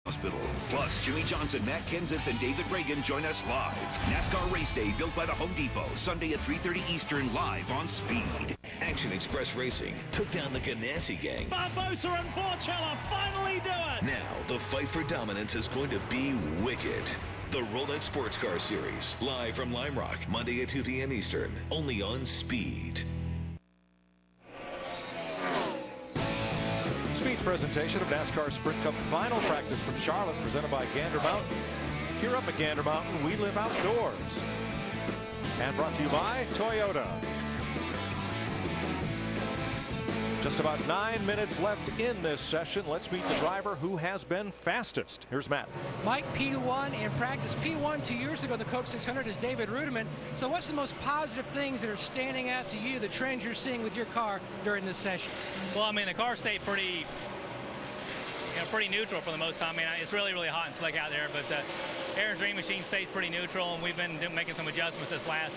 Hospital. Plus, Jimmy Johnson, Matt Kenseth, and David Reagan join us live. NASCAR Race Day, built by the Home Depot, Sunday at 3:30 Eastern, live on Speed. Action Express Racing took down the Ganassi gang. Barbosa and Porcello finally do it! Now, the fight for dominance is going to be wicked. The Rolex Sports Car Series, live from Lime Rock, Monday at 2 p.m. Eastern, only on Speed. Speed's presentation of NASCAR Sprint Cup final practice from Charlotte, presented by Gander Mountain. Here up at Gander Mountain, we live outdoors. And brought to you by Toyota. Just about 9 minutes left in this session. Let's meet the driver who has been fastest. Here's Matt. Mike, P1 in practice. P1 2 years ago, the Coke 600 is David Rudiman. So what's the most positive things that are standing out to you, the trends you're seeing with your car during this session? Well, I mean, the car stayed pretty neutral for the most time. I mean, it's really, really hot and slick out there, but Aaron's Dream Machine stays pretty neutral, and we've been making some adjustments this last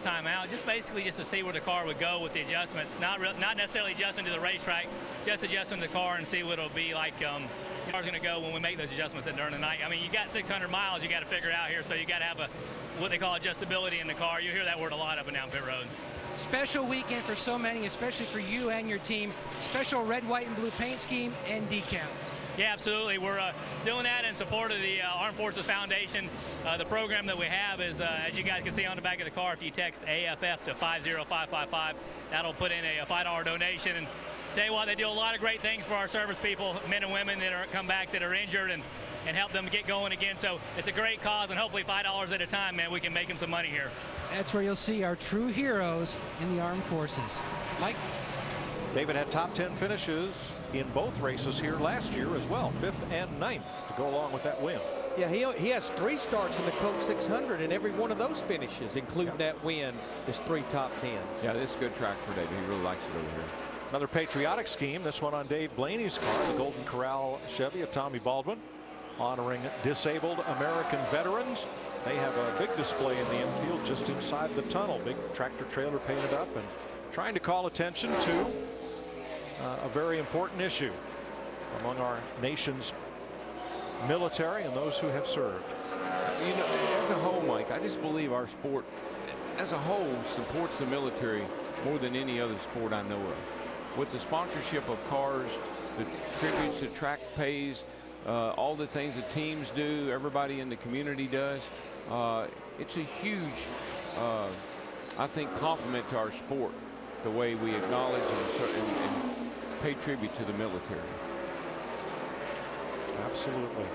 time out, just to see where the car would go with the adjustments. Not necessarily adjusting to the racetrack, just adjusting the car and see what it'll be like. The car's going to go when we make those adjustments during the night. I mean, you got 600 miles you got to figure out here, so you got to have what they call adjustability in the car. You hear that word a lot up and down pit road. Special weekend for so many, especially for you and your team. Special red, white, and blue paint scheme and decals. Yeah, absolutely. We're doing that in support of the Armed Forces Foundation. The program that we have is, as you guys can see on the back of the car, if you text AFF to 50555, that'll put in a $5 donation. And tell you what, they do a lot of great things for our service people, men and women that come back that are injured, and help them get going again. So it's a great cause, and hopefully $5 at a time, man, we can make them some money here. That's where you'll see our true heroes in the Armed Forces. Mike? David had top 10 finishes in both races here last year as well, 5th and 9th to go along with that win. Yeah, he has 3 starts in the Coke 600, and every one of those finishes, including that win, is 3 top 10s. Yeah, this is a good track for David. He really likes it over here. Another patriotic scheme, this one on Dave Blaney's car, the Golden Corral Chevy of Tommy Baldwin, honoring disabled American veterans. They have a big display in the infield just inside the tunnel, big tractor trailer painted up, and trying to call attention to a very important issue among our nation's military and those who have served. You know, as a whole, Mike, I just believe our sport as a whole supports the military more than any other sport I know of. With the sponsorship of cars, the tributes the track pays, all the things the teams do, everybody in the community does, it's a huge, I think, compliment to our sport, the way we acknowledge and pay tribute to the military. Absolutely.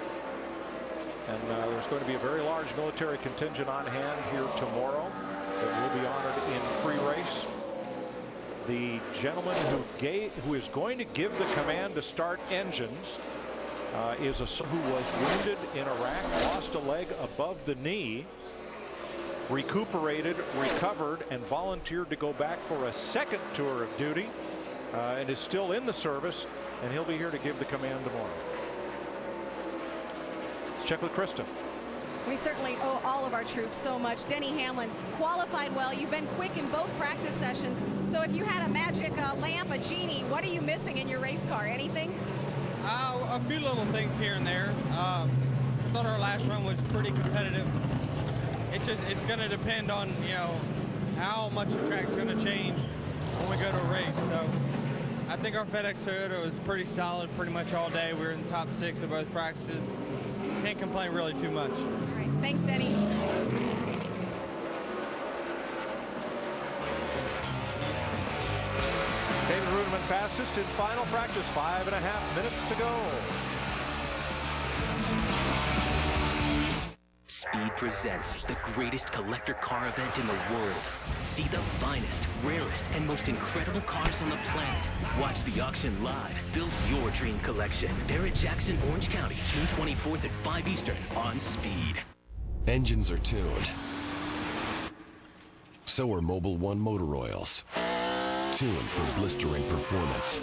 And there's going to be a very large military contingent on hand here tomorrow that will be honored in free race. The gentleman who is going to give the command to start engines who was wounded in Iraq, lost a leg above the knee, recuperated, recovered, and volunteered to go back for a second tour of duty, and is still in the service, and he'll be here to give the command tomorrow. Let's check with Kristen. We certainly owe all of our troops so much. Denny Hamlin qualified well. You've been quick in both practice sessions. So if you had a magic lamp, a genie, what are you missing in your race car? Anything? A few little things here and there. I thought our last run was pretty competitive. It's going to depend on, you know, how much the track's going to change when we go to a race. So I think our FedEx Toyota was pretty solid pretty much all day. We were in the top 6 of both practices. Can't complain really too much. All right. Thanks, Denny. David Rudiman fastest in final practice, 5.5 minutes to go. Speed presents the greatest collector car event in the world. See the finest, rarest, and most incredible cars on the planet. Watch the auction live. Build your dream collection. Barrett-Jackson, Orange County, June 24th at 5 Eastern on Speed. Engines are tuned. So are Mobil 1 motor oils. Tuned for blistering performance.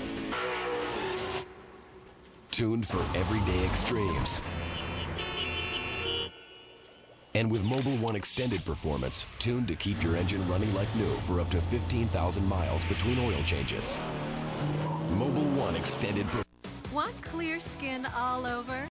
Tuned for everyday extremes. And with Mobil 1 Extended Performance, tuned to keep your engine running like new for up to 15,000 miles between oil changes. Mobil 1 Extended Performance. Want clear skin all over?